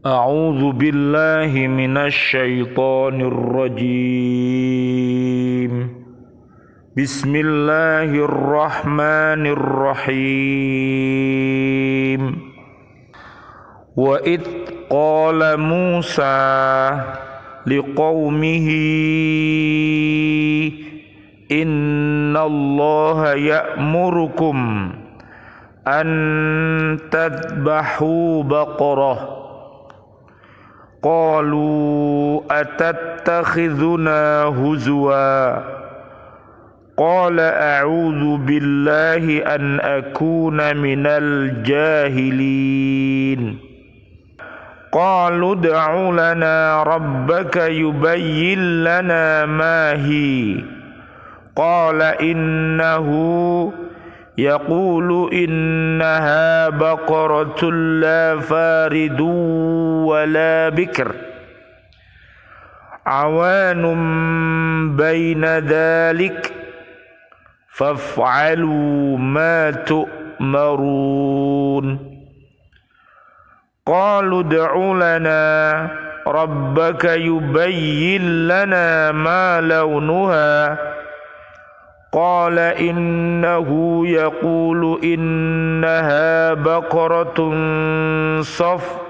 A'udzu billahi minasy syaithanir rajim. Bismillahirrahmanirrahim. Wa id qala Musa liqaumihi innallaha ya'murukum an tadbahu baqarah. Qalu atattakhidhuna huzwa. Qala a'udzu billahi an akuna minal jahilin. Qalu ud'u lana rabbaka yubayyin lana ma hi. Qala innahu yaqulu innaha baqaratun la faridun wa la bikr awanun baina dhalik faf'alu ma tu'marun. Qalu ud'u lana rabbaka yubayyin lana ma launuha. Qala innahu yaqulu innaha baqaratun safra'u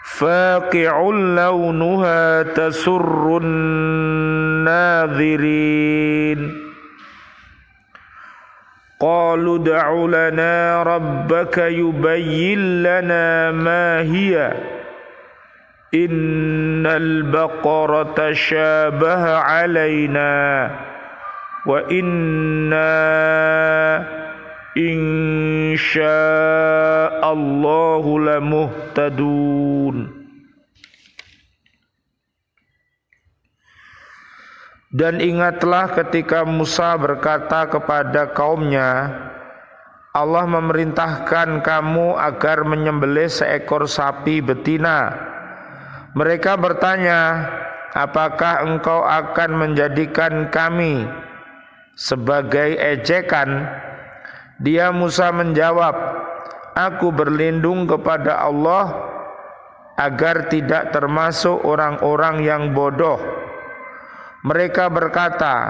faqi'un launuha tasurrun nadhirin. Qalu ud'u lana rabbaka yubayyin lana ma hiya. Innal baqarata syabaha alaina wa inna insya'allahu lamuhtadun. Dan ingatlah ketika Musa berkata kepada kaumnya, Allah memerintahkan kamu agar menyembelih seekor sapi betina. Mereka bertanya, apakah engkau akan menjadikan kami sebagai ejekan? Dia Musa menjawab, aku berlindung kepada Allah agar tidak termasuk orang-orang yang bodoh. Mereka berkata,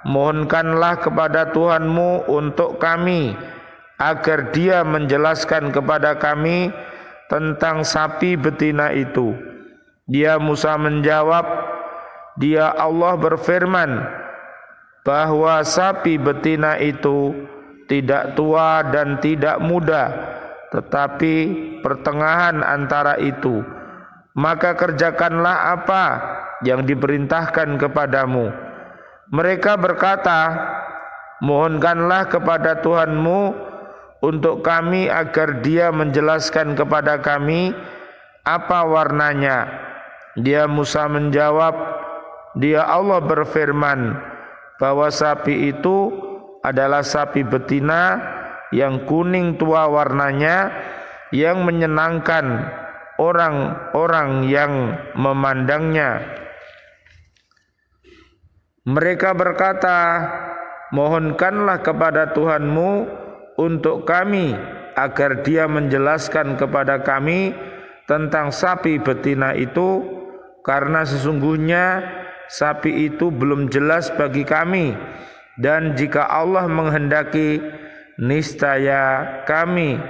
mohonkanlah kepada Tuhanmu untuk kami agar Dia menjelaskan kepada kami tentang sapi betina itu. Dia Musa menjawab, dia Allah berfirman bahwa sapi betina itu tidak tua dan tidak muda, tetapi pertengahan antara itu. Maka kerjakanlah apa yang diperintahkan kepadamu. Mereka berkata, mohonkanlah kepada Tuhanmu untuk kami agar Dia menjelaskan kepada kami apa warnanya. Dia Musa menjawab, dia Allah berfirman bahwa sapi itu adalah sapi betina yang kuning tua warnanya, yang menyenangkan orang-orang yang memandangnya. Mereka berkata, mohonkanlah kepada Tuhanmu untuk kami agar Dia menjelaskan kepada kami tentang sapi betina itu, karena sesungguhnya sapi itu belum jelas bagi kami, dan jika Allah menghendaki niscaya kami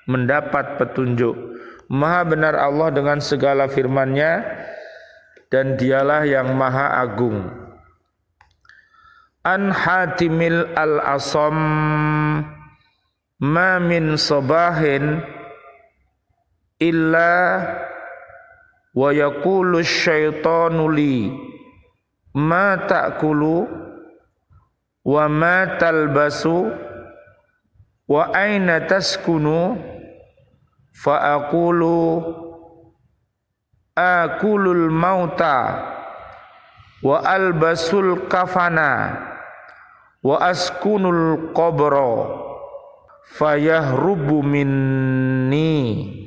mendapat petunjuk. Maha benar Allah dengan segala firman-Nya, dan Dialah yang Maha Agung. An Hatimil al-Asam, ma min sabahin illa wa yaqulu syaitanu li ma ta'kulu wa ma talbasu wa aina taskunu fa aqulu akulul mauta wa albasul kafana wa askunul qabra fayahrubu minni.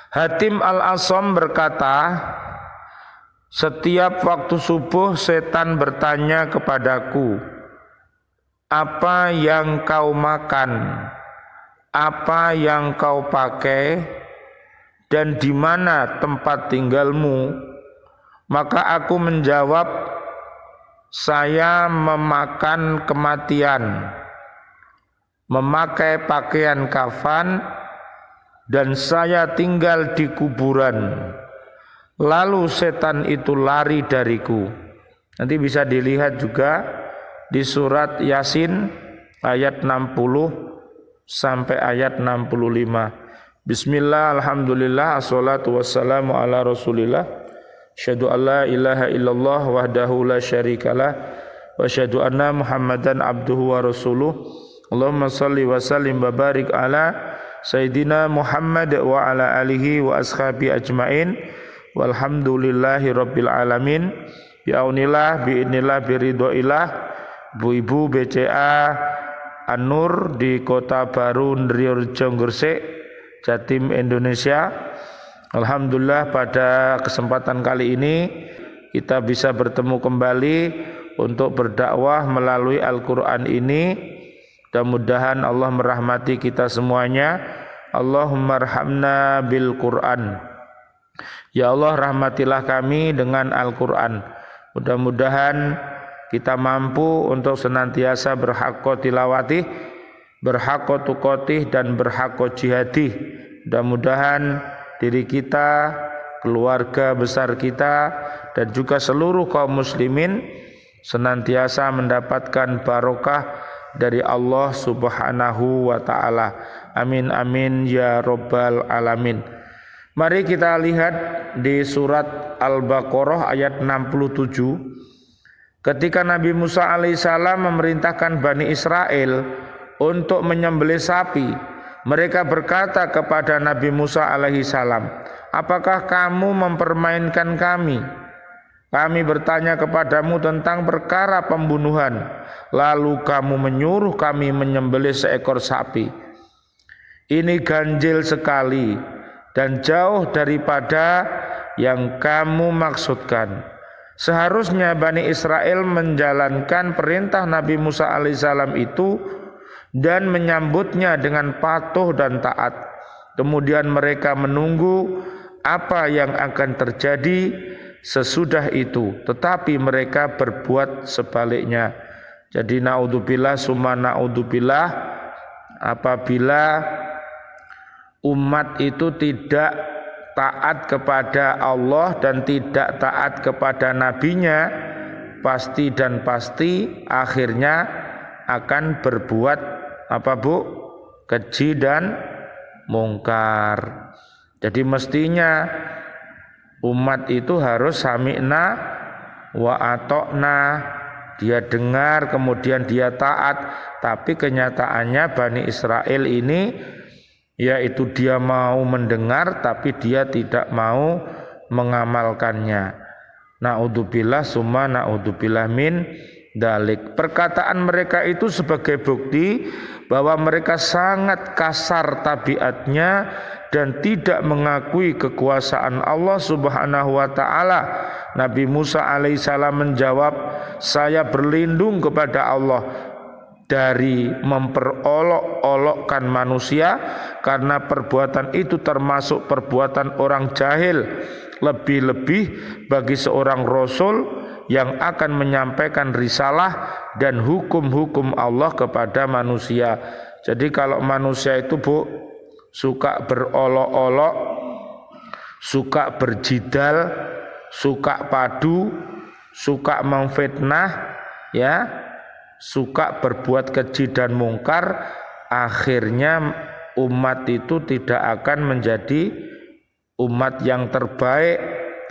Hatim al-Asam berkata, setiap waktu subuh setan bertanya kepadaku, apa yang kau makan? apa yang kau pakai dan di mana tempat tinggalmu? Maka aku menjawab, saya memakan kematian, memakai pakaian kafan, dan saya tinggal di kuburan. Lalu setan itu lari dariku. Nanti bisa dilihat juga di surat Yasin ayat 60 sampai ayat 65. Bismillah, alhamdulillah, assalatu wassalamu ala rasulillah. Asyhadu an la ilaha illallah wahdahu la syarikalah wa asyhadu anna Muhammadan abduhu wa rasuluh. Allahumma salli wa sallim wa barik ala Sayyidina Muhammad wa ala alihi wa ashabi ajmain. Walhamdulillahi rabbil alamin. Bi'aunillah, bi'idnillah, biridhoillah. Bu-ibu BCA An-Nur di Kota Baru Ndriyorjo Gresik, Jatim, Indonesia. Alhamdulillah pada kesempatan kali ini kita bisa bertemu kembali untuk berdakwah melalui Al-Quran ini. Mudah-mudahan Allah merahmati kita semuanya. Allahumma arhamna bil Quran. Ya Allah, rahmatilah kami dengan Al-Quran. Mudah-mudahan kita mampu untuk senantiasa berhaqqa tilawatih, berhaqqa tuqatih, dan berhaqqa jihadih. Mudah-mudahan diri kita, keluarga besar kita, dan juga seluruh kaum muslimin senantiasa mendapatkan barokah dari Allah subhanahu wa ta'ala. Amin amin ya rabbal alamin. Mari kita lihat di surat Al-Baqarah ayat 67. Ketika Nabi Musa alaihissalam memerintahkan Bani Israel untuk menyembelih sapi, mereka berkata kepada Nabi Musa alaihissalam, apakah kamu mempermainkan kami? Kami bertanya kepadamu tentang perkara pembunuhan, lalu kamu menyuruh kami menyembelih seekor sapi. Ini ganjil sekali dan jauh daripada yang kamu maksudkan. Seharusnya Bani Israel menjalankan perintah Nabi Musa alaihissalam itu dan menyambutnya dengan patuh dan taat. Kemudian mereka menunggu apa yang akan terjadi sesudah itu, tetapi mereka berbuat sebaliknya. Jadi naudzubillah summa naudzubillah, apabila umat itu tidak taat kepada Allah dan tidak taat kepada nabinya, pasti dan pasti akhirnya akan berbuat apa Bu? Keji dan mungkar. Jadi mestinya umat itu harus sami'na wa atokna, dia dengar kemudian dia taat. Tapi kenyataannya Bani Israel ini, yaitu dia mau mendengar tapi dia tidak mau mengamalkannya. Naudzubillah summa naudzubillah min dalik. Perkataan mereka itu sebagai bukti bahwa mereka sangat kasar tabiatnya dan tidak mengakui kekuasaan Allah subhanahu wa ta'ala. Nabi Musa alaihissalam menjawab, saya berlindung kepada Allah dari memperolok-olokkan manusia, karena perbuatan itu termasuk perbuatan orang jahil. Lebih-lebih bagi seorang rasul yang akan menyampaikan risalah dan hukum-hukum Allah kepada manusia. Jadi kalau manusia itu Bu, suka berolok-olok, suka berjidal, suka padu, suka memfitnah, ya, suka berbuat keji dan mungkar, akhirnya umat itu tidak akan menjadi umat yang terbaik,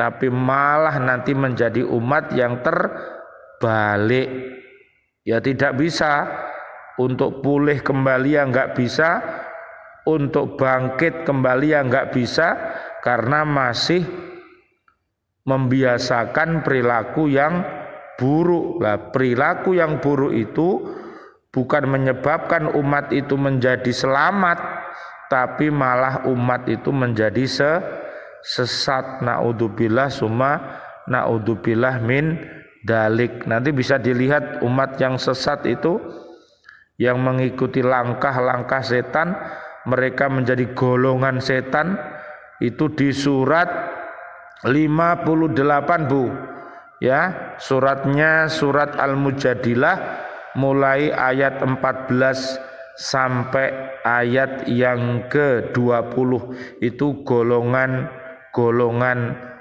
tapi malah nanti menjadi umat yang terbalik. Ya tidak bisa, untuk pulih kembali ya enggak bisa, untuk bangkit kembali ya enggak bisa, karena masih membiasakan perilaku yang buruk. Lah, perilaku yang buruk itu bukan menyebabkan umat itu menjadi selamat, tapi malah umat itu menjadi sesat. Naudzubillah summa naudzubillah min dalik. Nanti bisa dilihat umat yang sesat itu, yang mengikuti langkah-langkah setan, mereka menjadi golongan setan itu di surat 58 Bu. Ya, suratnya surat Al-Mujadilah mulai ayat 14 sampai ayat yang ke-20 itu golongan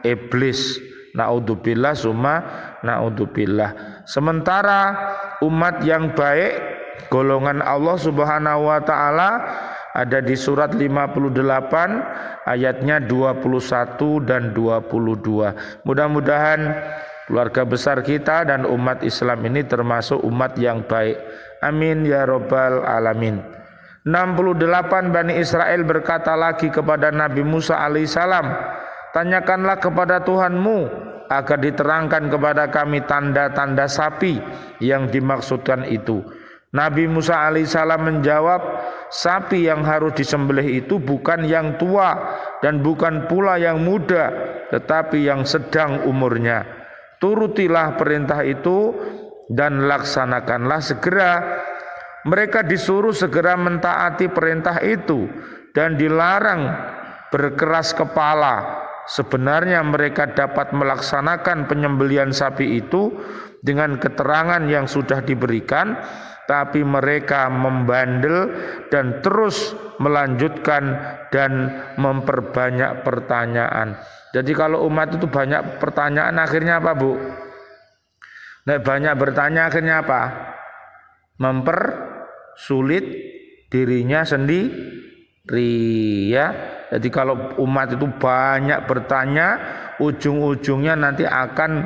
iblis. Naudzubillah summa naudzubillah. Sementara umat yang baik golongan Allah Subhanahu wa taala ada di surat 58 ayatnya 21 dan 22. Mudah-mudahan keluarga besar kita dan umat Islam ini termasuk umat yang baik. Amin ya rabbal alamin. 68 Bani Israel berkata lagi kepada Nabi Musa alaihissalam, tanyakanlah kepada Tuhanmu agar diterangkan kepada kami tanda-tanda sapi yang dimaksudkan itu. Nabi Musa alaihissalam menjawab, sapi yang harus disembelih itu bukan yang tua dan bukan pula yang muda, tetapi yang sedang umurnya. Turutilah perintah itu dan laksanakanlah segera. Mereka disuruh segera mentaati perintah itu dan dilarang berkeras kepala. Sebenarnya mereka dapat melaksanakan penyembelihan sapi itu dengan keterangan yang sudah diberikan, tapi mereka membandel dan terus melanjutkan dan memperbanyak pertanyaan. Jadi kalau umat itu banyak pertanyaan akhirnya apa Bu? Nah, banyak bertanya akhirnya apa? Mempersulit dirinya sendiri ya. Jadi kalau umat itu banyak bertanya, ujung-ujungnya nanti akan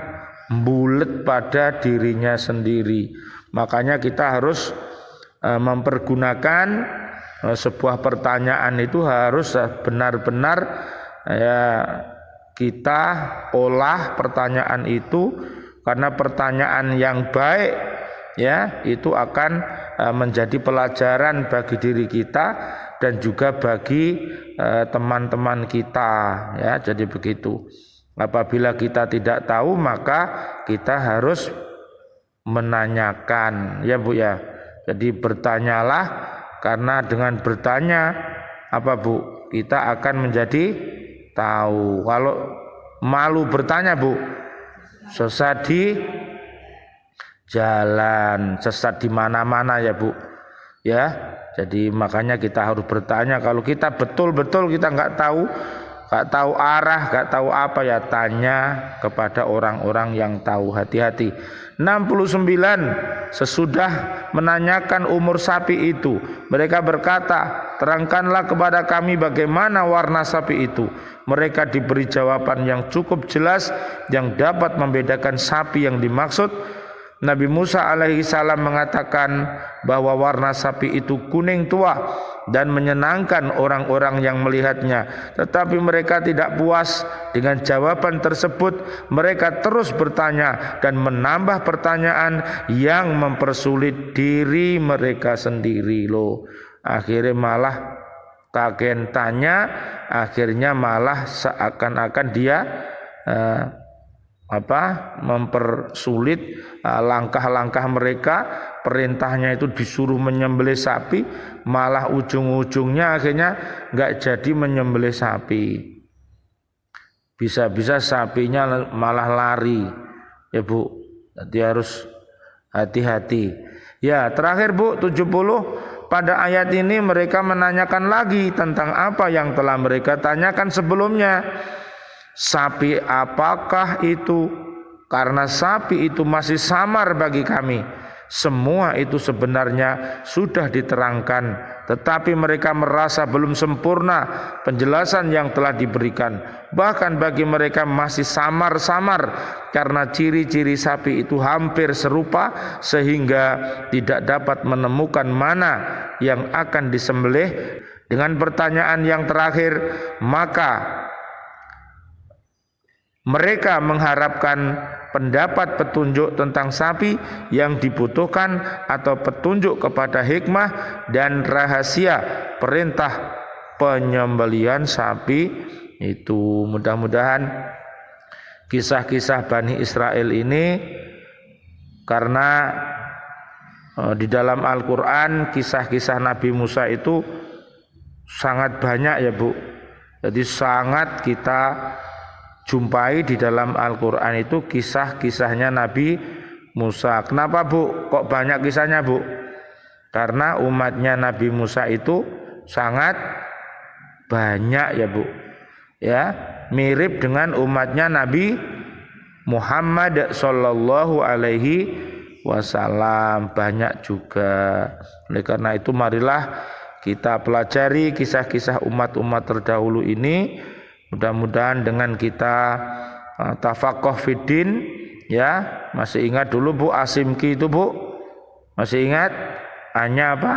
bulet pada dirinya sendiri. Makanya kita harus mempergunakan sebuah pertanyaan itu harus benar-benar ya kita olah pertanyaan itu, karena pertanyaan yang baik ya itu akan menjadi pelajaran bagi diri kita dan juga bagi teman-teman kita ya. Jadi begitu. Apabila kita tidak tahu maka kita harus menanyakan ya Bu ya. Jadi bertanyalah, karena dengan bertanya apa Bu, kita akan menjadi tahu. Kalau malu bertanya Bu, sesat di jalan, sesat di mana-mana ya Bu ya. Jadi makanya kita harus bertanya. Kalau kita betul-betul kita nggak tahu arah, nggak tahu apa, ya tanya kepada orang-orang yang tahu. Hati-hati. 69 sesudah menanyakan umur sapi itu, mereka berkata, terangkanlah kepada kami bagaimana warna sapi itu. Mereka diberi jawaban yang cukup jelas yang dapat membedakan sapi yang dimaksud. Nabi Musa alaihissalam mengatakan bahwa warna sapi itu kuning tua dan menyenangkan orang-orang yang melihatnya. Tetapi mereka tidak puas dengan jawaban tersebut. Mereka terus bertanya dan menambah pertanyaan yang mempersulit diri mereka sendiri loh. Akhirnya malah kaget tanya, akhirnya malah seakan-akan dia mempersulit langkah-langkah mereka. Perintahnya itu disuruh menyembelih sapi, malah ujung-ujungnya akhirnya nggak jadi menyembelih sapi. Bisa-bisa sapinya malah lari ya Bu. Jadi harus hati-hati. Ya, terakhir Bu, 70 pada ayat ini mereka menanyakan lagi tentang apa yang telah mereka tanyakan sebelumnya. Sapi apakah itu? Karena sapi itu masih samar bagi kami. Semua itu sebenarnya sudah diterangkan, tetapi mereka merasa belum sempurna penjelasan yang telah diberikan. Bahkan bagi mereka masih samar-samar karena ciri-ciri sapi itu hampir serupa sehingga tidak dapat menemukan mana yang akan disembelih. Dengan pertanyaan yang terakhir, maka mereka mengharapkan pendapat petunjuk tentang sapi yang dibutuhkan atau petunjuk kepada hikmah dan rahasia perintah penyembelihan sapi itu. Mudah-mudahan kisah-kisah Bani Israel ini, karena di dalam Al-Quran kisah-kisah Nabi Musa itu sangat banyak ya Bu. Jadi sangat kita jumpai di dalam Al-Quran itu kisah-kisahnya Nabi Musa. Kenapa Bu? Kok banyak kisahnya Bu? Karena umatnya Nabi Musa itu sangat banyak ya Bu. Ya, mirip dengan umatnya Nabi Muhammad sallallahu alaihi wasallam, banyak juga. Oleh karena itu marilah kita pelajari kisah-kisah umat-umat terdahulu ini. Mudah-mudahan dengan kita tafaqquh fiddin, ya. Masih ingat dulu Bu Asimki itu Bu? Masih ingat? Hanya apa?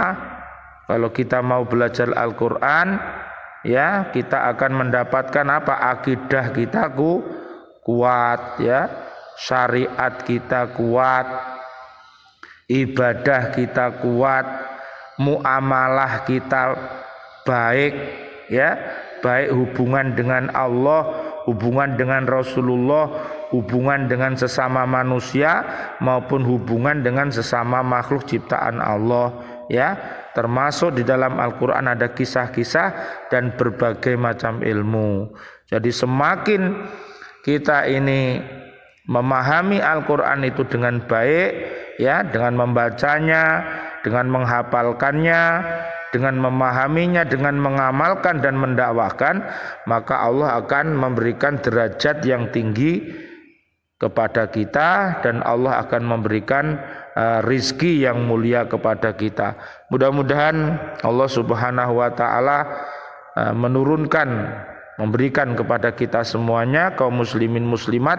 Kalau kita mau belajar Al-Quran, ya, kita akan mendapatkan apa? Akidah kita kuat, ya. Syariat kita kuat, ibadah kita kuat, muamalah kita baik, ya, baik hubungan dengan Allah, hubungan dengan Rasulullah, hubungan dengan sesama manusia maupun hubungan dengan sesama makhluk ciptaan Allah, ya. Termasuk di dalam Al-Quran ada kisah-kisah dan berbagai macam ilmu. Jadi semakin kita ini memahami Al-Quran itu dengan baik, ya, dengan membacanya, dengan menghafalkannya, dengan memahaminya, dengan mengamalkan dan mendakwahkan, maka Allah akan memberikan derajat yang tinggi kepada kita dan Allah akan memberikan rizki yang mulia kepada kita. Mudah-mudahan Allah Subhanahu wa taala memberikan kepada kita semuanya kaum muslimin muslimat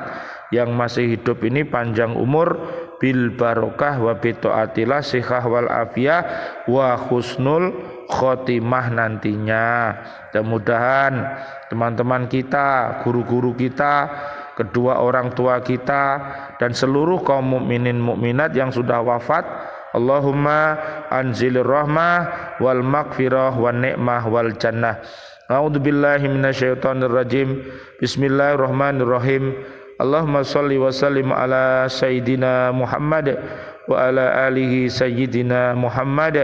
yang masih hidup ini panjang umur bil barokah wa bi taatillah sihah wal afiyah wa husnul khotimah nantinya. Mudah-mudahan teman-teman kita, guru-guru kita, kedua orang tua kita dan seluruh kaum mukminin mukminat yang sudah wafat, Allahumma anzilir rahmah wal maghfirah wan ni'mah wal jannah. A'udzubillahi minasyaitonir rajim. Bismillahirrahmanirrahim. Allahumma shalli wa sallim ala sayyidina Muhammad wa ala alihi sayyidina Muhammad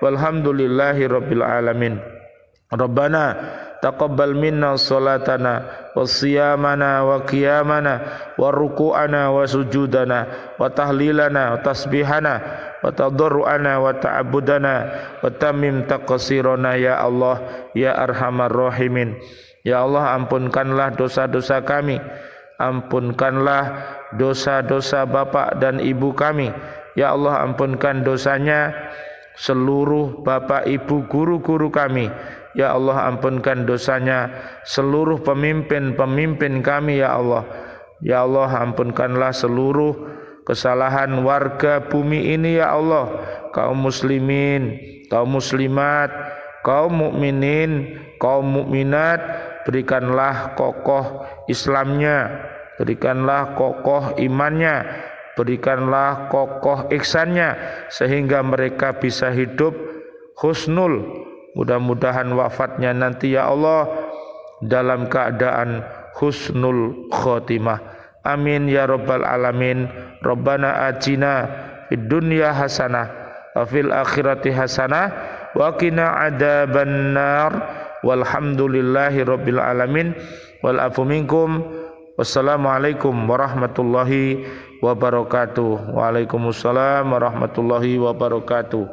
walhamdulillahi rabbil alamin. Rabbana taqabbal minna salatana wa siyamana wa qiyamana wa ruku'ana wa sujudana wa tahlilana wa tasbihana wa tadarru'ana wa ta'abudana wa tamim taqsirana ya Allah ya arhamar rahimin. Ya Allah, ampunkanlah dosa-dosa kami, ampunkanlah dosa-dosa bapak dan ibu kami. Ya Allah, ampunkan dosanya seluruh bapak ibu guru-guru kami. Ya Allah, ampunkan dosanya seluruh pemimpin-pemimpin kami ya Allah. Ya Allah, ampunkanlah seluruh kesalahan warga bumi ini ya Allah. Kaum muslimin, kaum muslimat, kaum mukminin, kaum mukminat, berikanlah kokoh Islamnya, berikanlah kokoh imannya, berikanlah kokoh ihsannya sehingga mereka bisa hidup husnul. Mudah-mudahan wafatnya nanti ya Allah dalam keadaan husnul khotimah. Amin ya rabbal alamin. Rabbana atina fid dunya hasanah wa fil akhirati hasanah wa qina adzabannar. Walhamdulillahi rabbil alamin. Wal afu minkum. Wassalamualaikum warahmatullahi wabarakatuh. Waalaikumsalam warahmatullahi wabarakatuh.